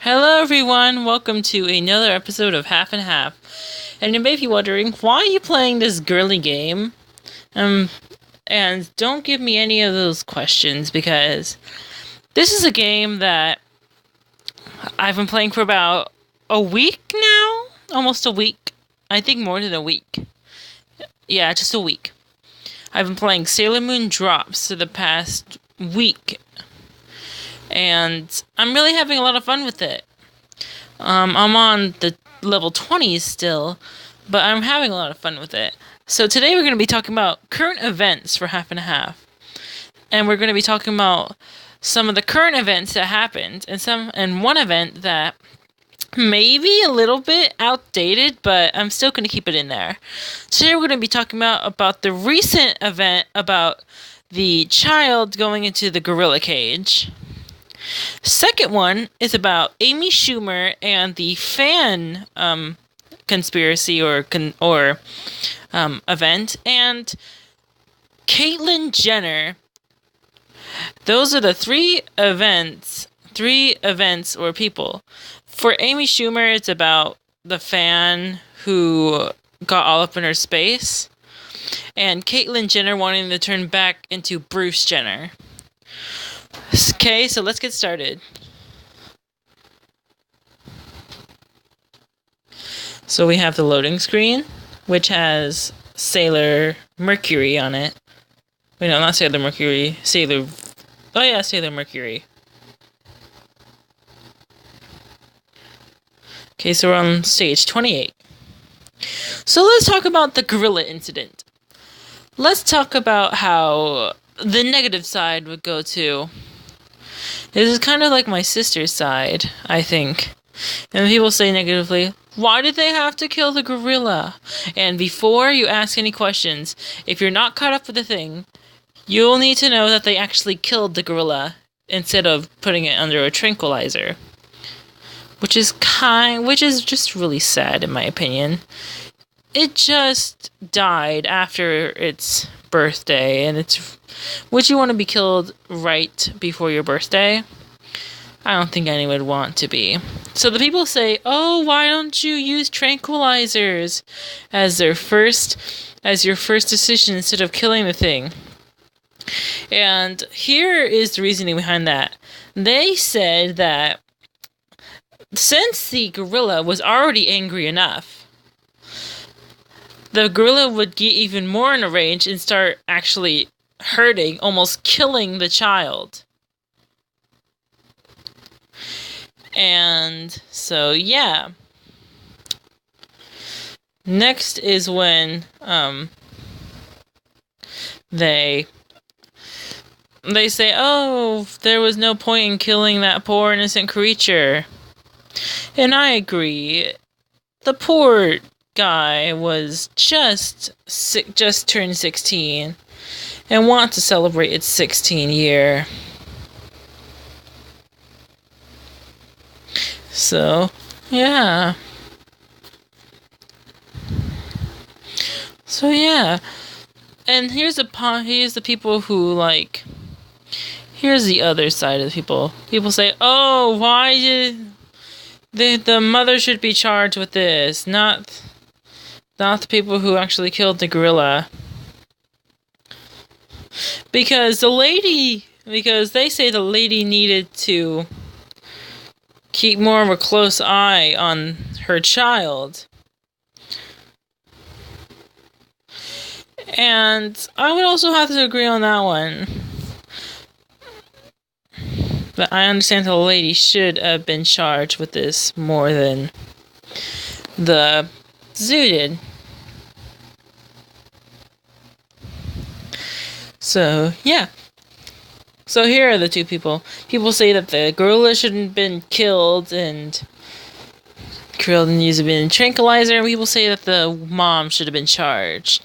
Hello everyone, welcome to another episode of Half and Half. And you may be wondering, why are you playing this girly game? And don't give me any of those questions, because this is a game that I've been playing for about a week now? Almost a week. I think more than a week. Yeah, just a week. I've been playing Sailor Moon Drops for the past week. And I'm really having a lot of fun with it. I'm on the level 20s still, but I'm having a lot of fun with it. So today we're going to be talking about current events for Half and Half. And we're going to be talking about some of the current events that happened, and one event that may be a little bit outdated, but I'm still going to keep it in there. Today we're going to be talking about the recent event about the child going into the gorilla cage. Second one is about Amy Schumer and the fan conspiracy or event, and Caitlyn Jenner. Those are the three events or people. For Amy Schumer, it's about the fan who got all up in her space, and Caitlyn Jenner wanting to turn back into Bruce Jenner. Okay, so let's get started. So we have the loading screen, which has Sailor Mercury on it. Wait, no, not Sailor Mercury. Sailor Mercury. Okay, so we're on stage 28. So let's talk about the gorilla incident. Let's talk about how the negative side would go to. This is kind of like my sister's side, I think. And people say negatively, why did they have to kill the gorilla? And before you ask any questions, if you're not caught up with the thing, you'll need to know that they actually killed the gorilla instead of putting it under a tranquilizer. Which is just really sad in my opinion. It just died after its birthday, and would you want to be killed right before your birthday? I don't think anyone would want to be. So the people say, oh, why don't you use tranquilizers as your first decision instead of killing the thing? And here is the reasoning behind that. They said that since the gorilla was already angry enough, the gorilla would get even more in a rage and start actually hurting, almost killing the child. And so, yeah. Next is when they say, oh, there was no point in killing that poor innocent creature. And I agree. The poor guy was just turned 16 and want to celebrate its 16th year. So, yeah. And here's the people who here's the other side of the people. People say, oh, why did the mother should be charged with this, not the people who actually killed the gorilla. Because they say the lady needed to keep more of a close eye on her child. And I would also have to agree on that one. But I understand the lady should have been charged with this more than the zoo did. So, yeah. So here are the two people. People say that the gorilla shouldn't have been killed and used to be a tranquilizer, and people say that the mom should have been charged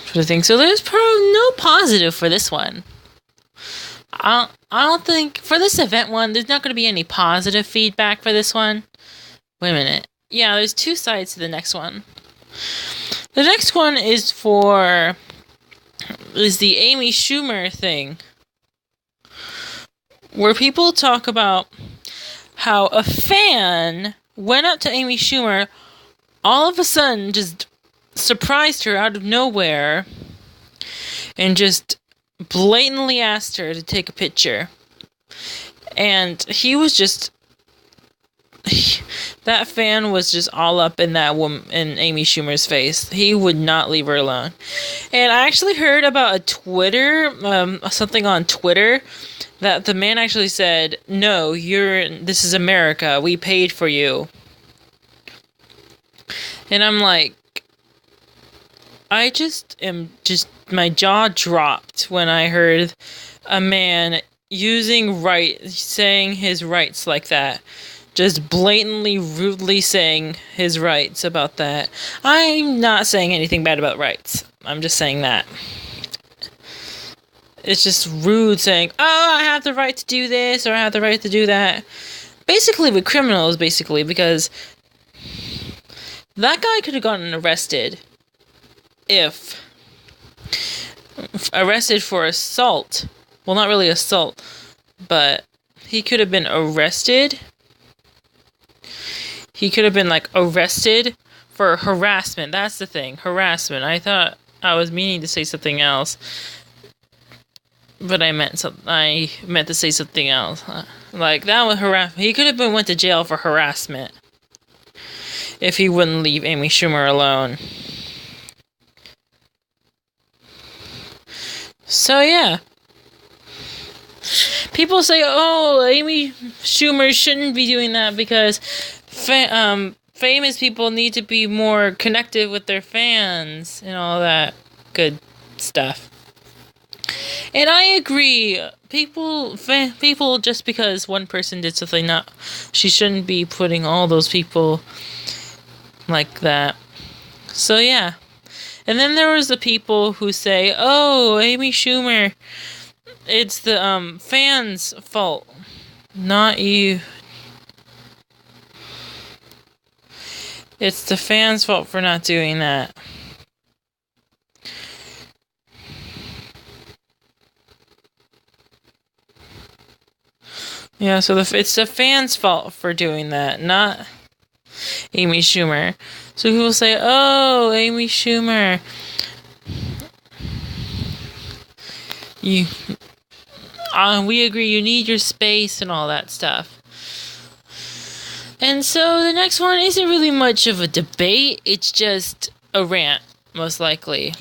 for the thing. So there's no positive for this one. I don't think for this event one, there's not going to be any positive feedback for this one. Wait a minute. Yeah, there's two sides to the next one. The next one is the Amy Schumer thing, where people talk about how a fan went up to Amy Schumer, all of a sudden just surprised her out of nowhere, and just blatantly asked her to take a picture. And he was just... that fan was just all up in that woman, in Amy Schumer's face. He would not leave her alone. And I actually heard about a Twitter, something on Twitter, that the man actually said, "No, this is America. We paid for you." And I'm like, I my jaw dropped when I heard a man saying his rights like that. Just blatantly, rudely saying his rights about that. I'm not saying anything bad about rights. I'm just saying that. It's just rude saying, "Oh, I have the right to do this, or I have the right to do that." Basically with criminals, because that guy could have gotten arrested if arrested for assault. Well, not really assault, but he could have been arrested. He could have been, arrested for harassment. That's the thing. Harassment. I thought I was meaning to say something else. But I meant to say something else. That was harassment. He could have went to jail for harassment if he wouldn't leave Amy Schumer alone. So, yeah. People say, "Oh, Amy Schumer shouldn't be doing that because famous people need to be more connected with their fans," and all that good stuff. And I agree. People, just because one person did something, she shouldn't be putting all those people like that. So, yeah. And then there was the people who say, "Oh, Amy Schumer, it's the fans' fault, not you. It's the fans' fault for not doing that." Yeah, so it's the fans' fault for doing that, not Amy Schumer. So people say, "Oh, Amy Schumer, we agree, you need your space," and all that stuff. And so the next one isn't really much of a debate. It's just a rant, most likely.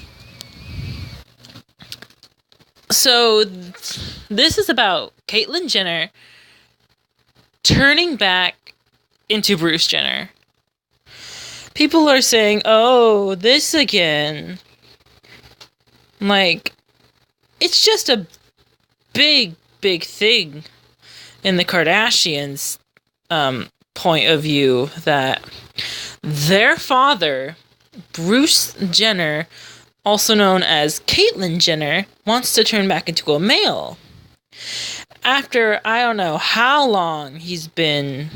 So this is about Caitlyn Jenner turning back into Bruce Jenner. People are saying, "Oh, this again." It's just a big, big thing in the Kardashians' point of view that their father, Bruce Jenner, also known as Caitlyn Jenner, wants to turn back into a male. After, I don't know how long he's been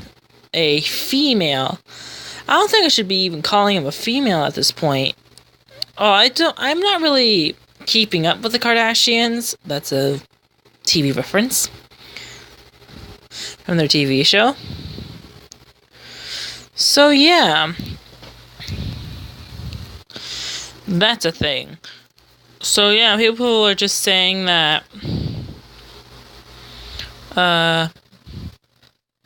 a female. I don't think I should be even calling him a female at this point. I'm not really keeping up with the Kardashians. That's a TV reference from their TV show. So, yeah. That's a thing. So, yeah, people are just saying that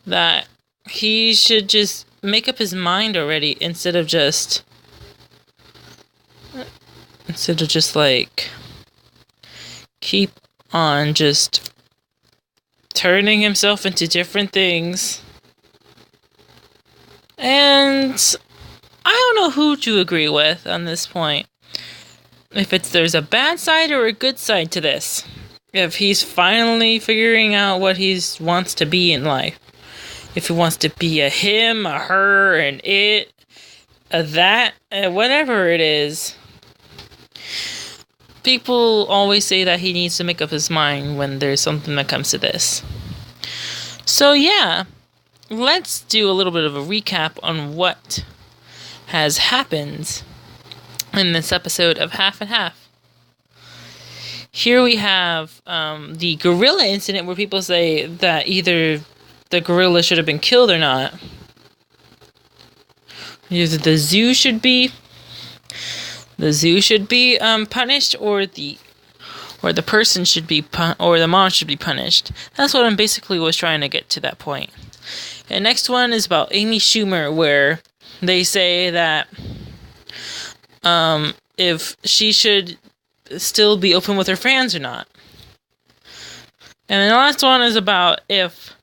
that he should just make up his mind already instead of just keep on just turning himself into different things. And I don't know who to agree with on this point. If there's a bad side or a good side to this. If he's finally figuring out what he wants to be in life. If he wants to be a him, a her, an it, a that, whatever it is. People always say that he needs to make up his mind when there's something that comes to this. So yeah, let's do a little bit of a recap on what has happened in this episode of Half and Half. Here we have the gorilla incident where people say that either the gorilla should have been killed or not. Either the zoo should be punished, or the person should be or the mom should be punished. That's what I'm basically was trying to get to that point. And next one is about Amy Schumer, where they say that if she should still be open with her fans or not. And then the last one is about if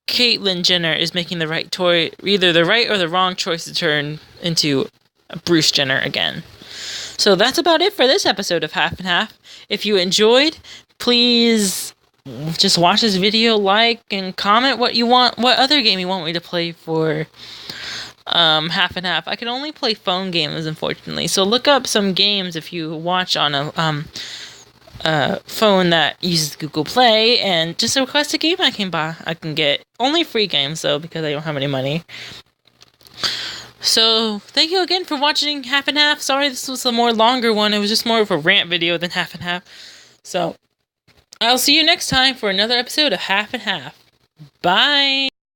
Caitlyn Jenner is making the right either the right or the wrong choice to turn into Bruce Jenner again. So that's about it for this episode of Half and Half. If you enjoyed, please just watch this video, like, and comment what other game you want me to play for Half and Half. I can only play phone games, unfortunately. So look up some games if you watch on a phone that uses Google Play, and just request a game I can get. Only free games though, because I don't have any money. So thank you again for watching Half and Half. Sorry this was a more longer one. It was just more of a rant video than Half and Half. So I'll see you next time for another episode of Half and Half. Bye.